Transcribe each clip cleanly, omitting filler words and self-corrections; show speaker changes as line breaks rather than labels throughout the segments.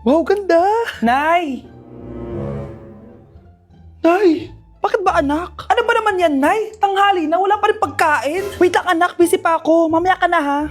Wow, ganda!
Nay!
Nay! Bakit ba anak?
Ano ba naman yan, Nay? Tanghali na, wala pa rin pagkain.
Wait lang anak, busy pa ako. Mamaya ka na ha.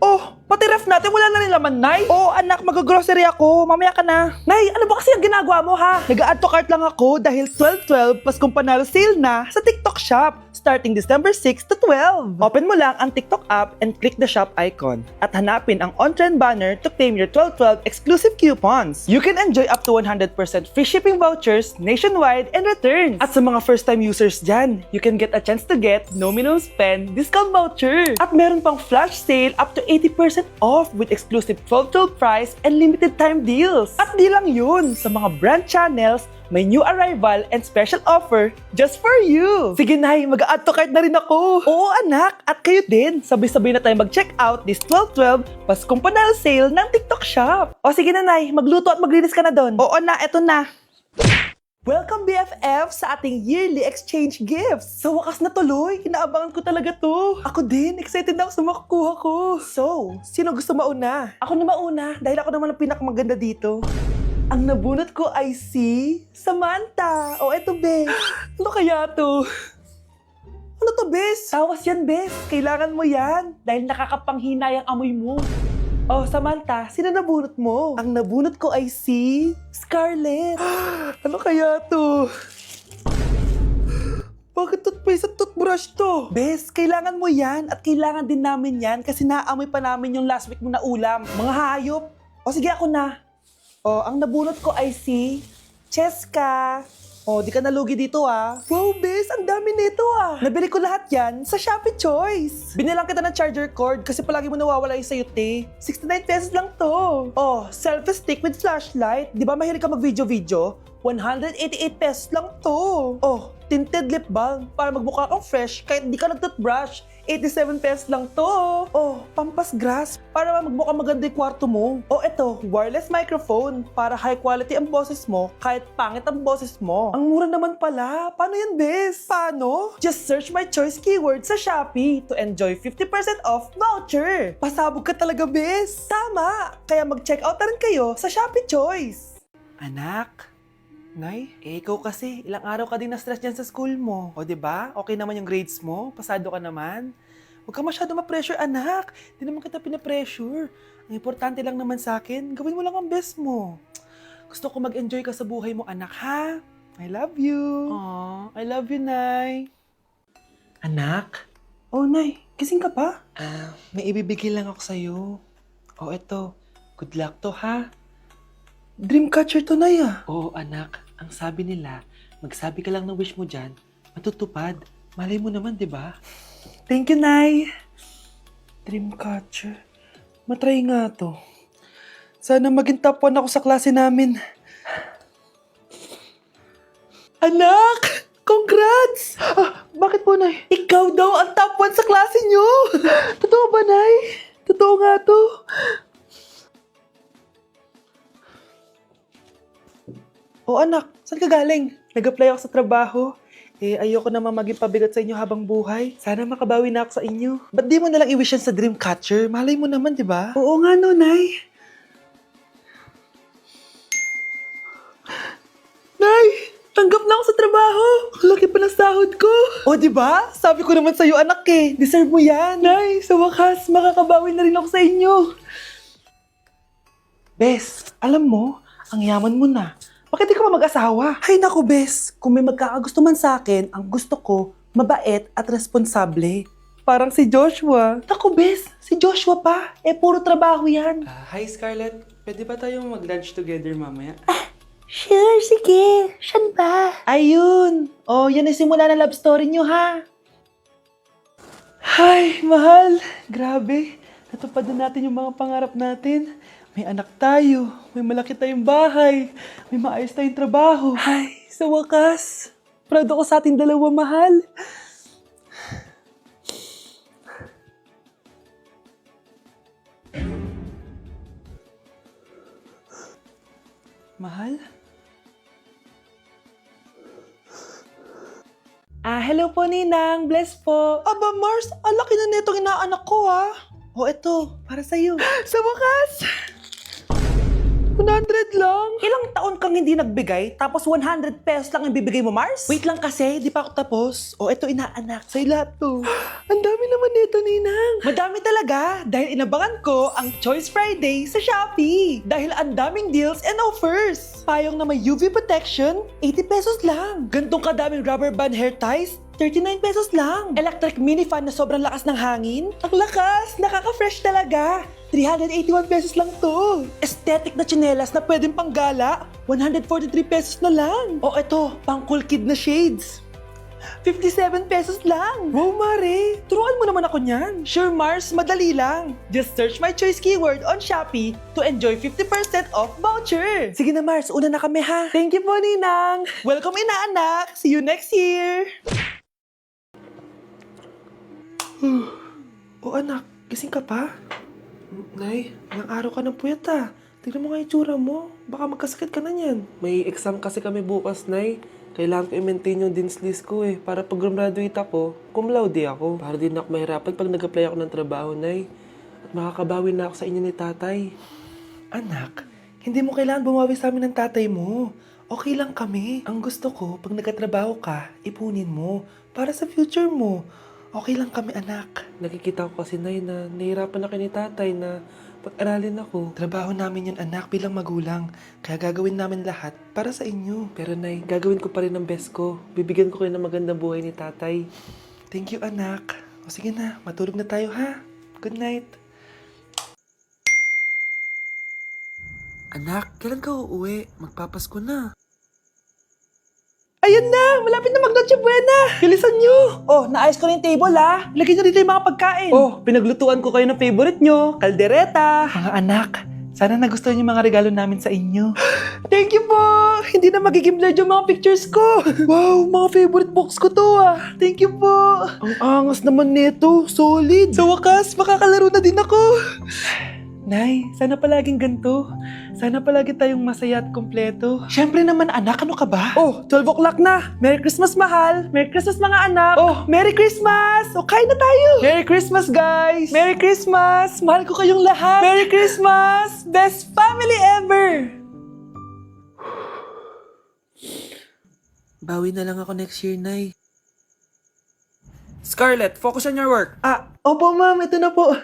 Oh, pati ref natin, wala na rin laman, Nay.
Oo anak, mag-grocery ako. Mamaya ka na.
Nay, ano ba kasi ang ginagawa mo, ha?
Nag-add to cart lang ako dahil 12-12 pas kung panalo sale na sa TikTok shop starting December 6 to 12. Open mo lang ang TikTok app and click the shop icon at hanapin ang on-trend banner to claim your 12-12 exclusive coupons. You can enjoy up to 100% free shipping vouchers nationwide and returns. At sa mga first-time users dyan, you can get a chance to get no minimum spend discount voucher. At meron pang flash sale up to 80% off with exclusive 12-12 price and limited time deals. At di lang yun, sa mga brand channels, may new arrival and special offer just for you. Sige Nay, mag-add to cart na rin ako. Oo anak, at kayo din. Sabay-sabay na tayo mag-check out this 12-12 Paskong Panalo sale ng TikTok shop. O sige na Nay, magluto at maglinis ka na doon. Oo na, eto na. Welcome BFF sa ating yearly exchange gifts. Sa wakas na tuloy, inaabangan ko talaga to. Ako din, excited na ako sa makukuha ko. So, sino gusto mauna? Ako na mauna dahil ako naman ang pinakamaganda dito. Ang nabunot ko ay si Samantha. O eto, Bes. Ano kaya to? Ano to, Bes? Tawas yan, Bes. Kailangan mo yan dahil nakakapanghinay ang amoy mo. Oh, Samantha, sino nabunot mo? Ang nabunot ko ay si Scarlett. Ano kaya to? Bakit toothpaste at toothbrush to? Bes, kailangan mo yan at kailangan din namin yan kasi naamoy pa namin yung last week mo na ulam. Mga hayop. O sige, ako na. O, ang nabunot ko ay si Cheska. O, di ka nalugi dito ah. Wow, Bes, ang dami nito ah. Nabili ko lahat yan sa Shopee Choice. Binilang kita ng charger cord kasi palagi mo nawawala yung sayo, te. 69 pesos lang to. Oh, selfie stick with flashlight. Di ba mahilig ka mag-video-video? 188 pesos lang to. Oh, tinted lip balm para magmukha kang fresh kahit di ka nag-toothbrush. 87 pesos lang to. Oh, pampas grass para magmukha maganda yung kwarto mo. Oh, eto, wireless microphone para high quality ang boses mo kahit pangit ang boses mo. Ang mura naman pala. Paano yan, Bes? Paano? Just search my choice keyword sa Shopee to enjoy 50% off voucher. Pasabog ka talaga, Bes. Tama. Kaya mag-check out na rin kayo sa Shopee Choice. Anak, Nay, ikaw kasi, ilang araw ka din na-stress dyan sa school mo. O, diba? Okay naman yung grades mo? Pasado ka naman? Huwag ka masyado ma-pressure, anak. Di naman kita pina-pressure. Ang importante lang naman sa akin, gawin mo lang ang best mo. Gusto ko mag-enjoy ka sa buhay mo, anak, ha? I love you. Aww, I love you, Nay. Anak? Oh, Nay, gising ka pa? May ibibigay lang ako sa'yo. O, eto. Good luck to, ha? Dreamcatcher to, Nay, ah. Oo, anak. Ang sabi nila, magsabi ka lang ng wish mo dyan, matutupad. Malay mo naman, di ba? Thank you, Nay. Dreamcatcher. Matry nga to. Sana maging top 1 ako sa klase namin. Anak! Congrats! Bakit po, Nay? Ikaw daw ang top 1 sa klase nyo! Totoo ba, Nay? Totoo nga to. O anak, saan ka galing? Nag-apply ako sa trabaho. Ayoko naman maging pabigat sa inyo habang buhay. Sana makabawi na ako sa inyo. Ba't di mo nalang i-wish yan sa Dreamcatcher? Malay mo naman, di ba? Oo nga no, Nay. Nay! Tanggap na ako sa trabaho! Laki pa ng sahod ko! O, di ba? Sabi ko naman sa'yo, anak eh. Deserve mo yan. Nay, sa wakas, makakabawi na rin ako sa inyo. Bes, alam mo, ang yaman mo na. Bakit di ka pa mag-asawa? Ay naku, Bes. Kung may magkakagusto man sa akin, ang gusto ko, mabait at responsable. Parang si Joshua. Naku, Bes. Si Joshua pa. Puro trabaho yan.
Hi Scarlett, pwede ba tayong mag-lunch together mamaya?
Sure, sige. Saan ba? Ayun. Oh, yan ay simula na love story nyo, ha? Ay, mahal. Grabe. Natupad na natin yung mga pangarap natin. May anak tayo, may malaki tayong bahay, may maayos tayong trabaho. Ay, sa wakas, proud ako sa ating dalawa, mahal. Mahal? Hello po, Ninang. Bless po. Aba, Mars, ang laki na nitong inaanak ko, ha? O, eto, para sa'yo. Sa wakas! Ilang taon kang hindi nagbigay, tapos 100 pesos lang ang bibigay mo, Mars? Wait lang kasi, di pa ako tapos. O, eto inaanak, sa'yo lahat to.
Ang dami naman nito, Ninang.
Madami talaga dahil inabangan ko ang Choice Friday sa Shopee. Dahil ang daming deals and offers. Payong na may UV protection, 80 pesos lang. Gantong kadaming rubber band hair ties, 39 pesos lang. Electric mini fan na sobrang lakas ng hangin. Ang lakas, nakaka-fresh talaga. 381 pesos lang to. Aesthetic na tsinelas na pwedeng panggala, 143 pesos na lang. O eto, pang cool kid na shades. 57 pesos lang.
Wow, Mare.
Turuan mo naman ako niyan. Sure, Mars, madali lang. Just search my choice keyword on Shopee to enjoy 50% off voucher. Sige na, Mars. Una na kami, ha?
Thank you po, Ninang.
Welcome, inaanak. See you next year.
O anak, gising ka pa? Nay, ilang araw ka ng puyat ah. Tignan mo nga yung tsura mo. Baka magkasakit ka na niyan. May exam kasi kami bukas, Nay. Kailangan ko i-maintain yung dean's list ko eh. Para pag graduate ako, cum laude ako. Para din ako mahirapan pag nag-apply ako ng trabaho, Nay. At makakabawi na ako sa inyo ni tatay. Anak, hindi mo kailangan bumawi sa amin ng tatay mo. Okay lang kami. Ang gusto ko, pag nagkatrabaho ka, ipunin mo. Para sa future mo. Okay lang kami, anak. Nakikita ko kasi, Nay, na nahihirapan na kayo ni tatay na pag-aralin ako. Trabaho namin yun, anak, bilang magulang. Kaya gagawin namin lahat para sa inyo. Pero, Nay, gagawin ko pa rin ang best ko. Bibigyan ko kayo ng magandang buhay ni tatay. Thank you, anak. O sige na, matulog na tayo, ha? Good night. Anak, kailan ka uuwi? Magpapasko na.
Ayan na! Malapit na mag-Noche Buena! Bilisan nyo! Oh, naayos ko na yung table, ha? Lagyan nyo dito yung mga pagkain.
Oh, pinaglutuan ko kayo ng favorite nyo, kaldereta.
Mga anak, sana nagustuhan yung mga regalo namin sa inyo.
Thank you po! Hindi na magiging blurred yung mga pictures ko. Wow, mga favorite box ko to ah. Thank you po. Ang angas naman nito, solid. Sa wakas, makakalaro na din ako.
Nay, sana palaging ganito. Sana palagi tayong masaya at kompleto. Siyempre naman, anak, ano ka ba?
Oh, 12 o'clock na.
Merry Christmas, mahal! Merry Christmas, mga anak!
Oh, Merry Christmas! O, kain na tayo.
Merry Christmas, guys! Merry Christmas! Mahal ko kayong lahat!
Merry Christmas!
Best family ever!
Bawi na lang ako next year, Nay.
Scarlett, focus on your work.
Opo, ma'am. Ito na po.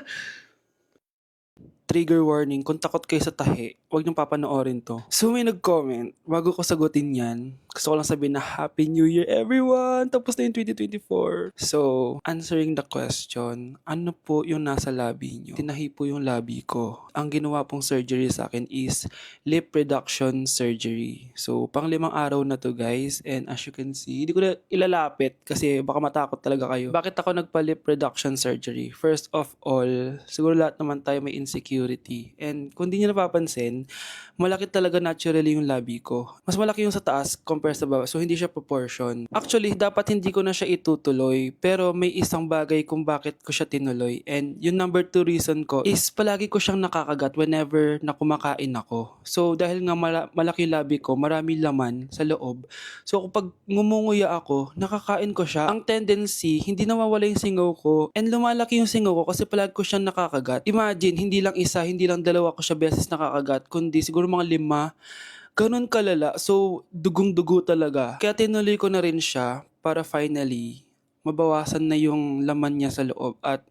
Trigger warning, kung takot kayo sa tahi, huwag niyong papanoorin to. So may nag-comment, bago ko sagutin yan, gusto ko lang sabihin na Happy New Year everyone! Tapos na yung 2024. So, answering the question, ano po yung nasa labi niyo? Tinahi po yung labi ko. Ang ginawa pong surgery sa akin is lip reduction surgery. So, pang 5 araw na to guys, and as you can see, hindi ko na ilalapit kasi baka matakot talaga kayo. Bakit ako nagpa-lip reduction surgery? First of all, siguro lahat naman tayo may insecurity. And kung di nyo napapansin, malaki talaga naturally yung labi ko. Mas malaki yung sa taas compare sa baba. So, hindi siya proportion. Actually, dapat hindi ko na siya itutuloy. Pero may isang bagay kung bakit ko siya tinuloy. And yung number 2 reason ko is palagi ko siyang nakakagat whenever na kumakain ako. So, dahil nga malaki yung labi ko, marami laman sa loob. So, kapag ngumunguya ako, nakakain ko siya. Ang tendency, hindi nawawala yung singaw ko. And lumalaki yung singaw ko kasi palagi ko siyang nakakagat. Imagine, hindi lang isa, hindi lang dalawa ko siya beses nakakagat, kundi siguro mga 5. Ganun kalala. So, dugong-dugo talaga. Kaya tinuloy ko na rin siya para finally mabawasan na yung laman niya sa loob at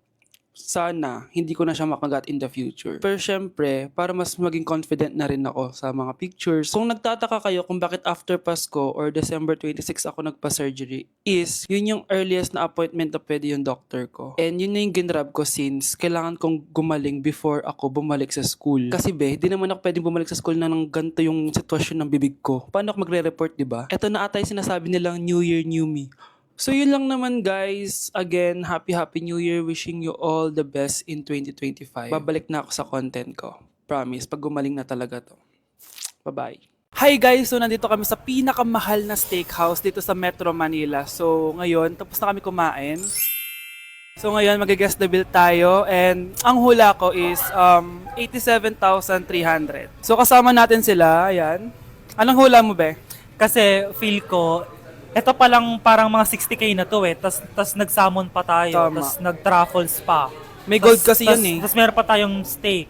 sana hindi ko na siya makagat in the future. Pero syempre, para mas maging confident na rin ako sa mga pictures. Kung nagtataka kayo kung bakit after Pasko or December 26 ako nagpa-surgery, is yun yung earliest na appointment na pwede yung doctor ko. And yun na yung ginrab ko since kailangan kong gumaling before ako bumalik sa school. Kasi di naman ako pwedeng bumalik sa school na nang ganito yung sitwasyon ng bibig ko. Paano ako magre-report, diba? Ito na ata yung sinasabi nilang New Year, New Me. So yun lang naman guys. Again, Happy New Year. Wishing you all the best in 2025. Babalik na ako sa content ko. Promise, pag gumaling na talaga to. Bye-bye. Hi guys! So nandito kami sa pinakamahal na steakhouse dito sa Metro Manila. So ngayon, tapos na kami kumain. So ngayon, mag-guess the bill tayo. And ang hula ko is 87,300. So kasama natin sila. Ayan. Anong hula mo, be?
Kasi feel ko, ito pa lang parang mga 60k na to eh. Tas nag-salmon pa tayo.
Tama.
Tas nag-truffles pa.
May gold kasi yun eh.
Tas meron pa tayong steak.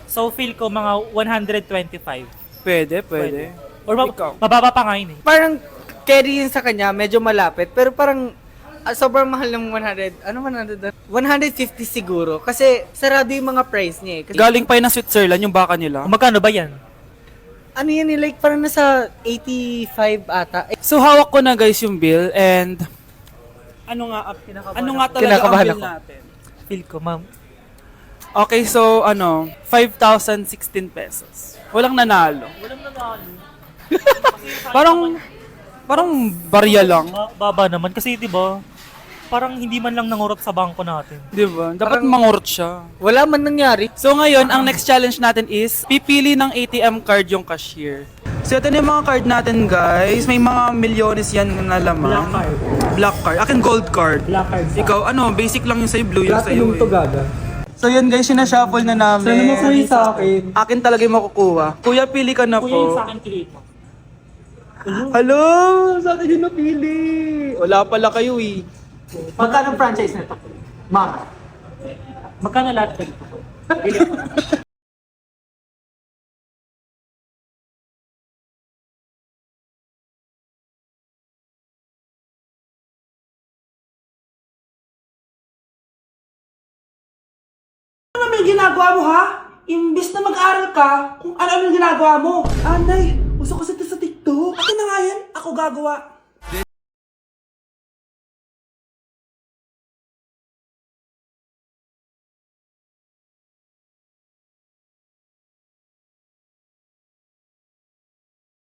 So feel ko mga 125.
Pwede.
Or
Ikaw.
mababa pa nga yun eh.
Parang carry yun sa kanya, medyo malapit. Pero parang sobrang mahal ng 100. Ano 100? 150 siguro. Kasi sarado yung mga price niya eh. Kasi,
Galing pa yun ng Switzerland, yung baka nila.
Magkano ba yan?
ano yan eh, like parang nasa 85 ata. Eh,
So, hawak ko na guys yung bill and ano nga talaga ang
Kinakabahan
bill
ako.
natin?
Feel ko, ma'am.
Okay, so 5,016 pesos. Walang nanalo. Parang barya lang.
Baba naman. Kasi, di ba, parang hindi man lang nangurot sa bangko natin.
Di ba? Dapat mangurot siya.
wala man nangyari.
So ngayon, ang next challenge natin is pipili ng ATM card yung cashier. So ito na yung mga card natin guys. May mga milyones yan na laman. Black card. Akin gold card.
Black card.
Ikaw, blasic lang yung sa'yo, blue yung sa'yo.
gaga.
So yun guys, sinashuffle na namin.
Sana masaya sa akin.
Akin talaga yung makukuha. Kuya, pili ka na
Kuya, yung
po.
sa akin create mo.
Hello! Sa akin yung napili. Wala pala kayo eh.
Magkano ang franchise nito? Ma'am.
Magkano lahat ba?
Ano naman yung ginagawa mo, ha? Imbis na mag-aral ka, kung ano yung ginagawa mo. Anay, uso kasi ito sa TikTok. Akin na nga yan, ako gagawa.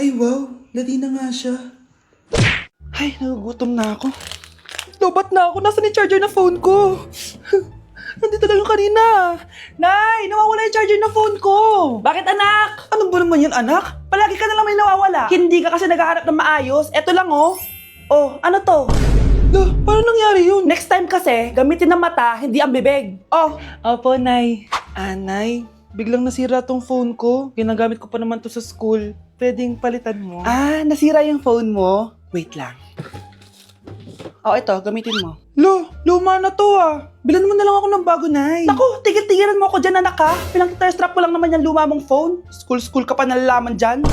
Ay wow, lati na nga siya. Ay, nagugutom na ako. Lobat na ako, nasaan yung charger na phone ko? Nandito lang yung kanina. Nay, nawawala yung charger ng phone ko. Bakit anak? Ano ba naman yan anak? Palagi ka na lang may nawawala. Hindi ka kasi naghahanap ng maayos. Eto lang oh. Oh, ano to? Paano nangyari yun? Next time kasi, gamitin ng mata, hindi ang bibig. Oh. Opo, Nay. Nay, biglang nasira tong phone ko. Ginagamit ko pa naman to sa school. Pwedeng palitan mo. Nasira yung phone mo? Wait lang. Oh, ito, gamitin mo. Luma na to Bilan mo na lang ako ng bago, Nay. Naku, tigil-tigilan mo ako dyan, anak ha. Pinang-strap ko lang naman yung luma mong phone. School ka pa nalalaman dyan.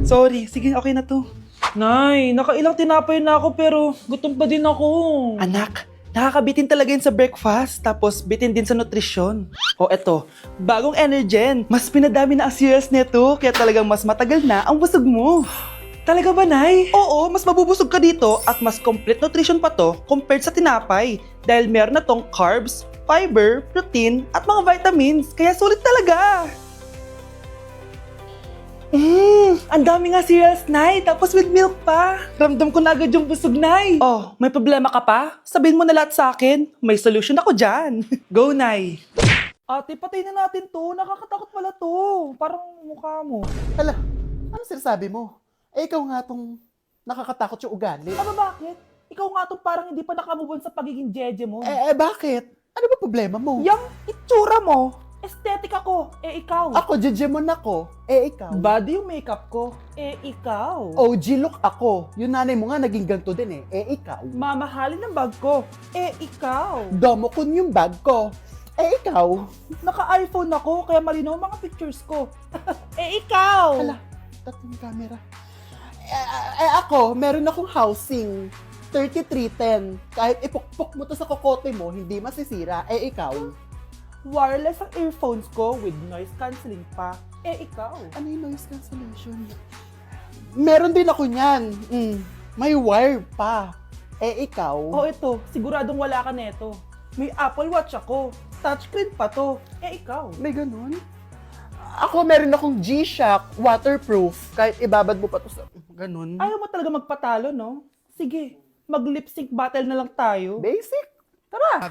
Sorry, sige, okay na to.
Nay, nakailang tinapay na ako pero gutom pa din ako.
Anak, nakakabitin talaga yun sa breakfast, tapos bitin din sa nutrisyon. O eto, bagong Energen. Mas pinadami na ang cereals nito, kaya talagang mas matagal na ang busog mo. Talaga ba, Nay? Oo, mas mabubusog ka dito at mas complete nutrition pa to compared sa tinapay. Dahil meron na tong carbs, fiber, protein, at mga vitamins. Kaya sulit talaga. Ang dami nga cereals, Nay. Tapos with milk pa. Ramdam ko na agad yung busog, Nay. Oh, may problema ka pa? Sabihin mo na lahat sa akin. May solution ako dyan. Go, Nay. Ate, patay na natin to. Nakakatakot pala to. Parang mukha mo.
Hala, ano sinasabi mo? Ikaw nga tong nakakatakot yung ugali.
Ano bakit? Ikaw nga tong parang hindi pa nakamubon sa pagiging jeje mo.
Bakit? Ano ba problema mo?
Yung itsura mo. Aesthetic ako. Ikaw.
Ako, Jejemon ako. Ikaw.
Body yung makeup ko. Ikaw.
OG look ako. Yung nanay mo nga naging ganito din ikaw.
Mamahalin ng bag ko. Ikaw.
Domokun yung bag ko. Ikaw.
Naka-iPhone ako, kaya malinaw ang mga pictures ko. Ikaw.
Hala, tatlong camera. Ako, meron akong housing. 3310. Kahit ipukpok mo to sa kokote mo, hindi masisira. Ikaw.
Wireless ang earphones ko with noise cancelling pa. Ikaw.
Ano yung noise cancellation? Meron din ako niyan. May wire pa. Ikaw.
Oh, ito. Siguradong wala ka neto. May Apple Watch ako. Touchscreen pa to. Ikaw.
May ganun? Ako, meron akong G-Shock waterproof. Kahit ibabad mo pa to sa... Ganun.
Ayaw mo talaga magpatalo, no? Sige, mag-lip sync battle na lang tayo.
Basic. Tara.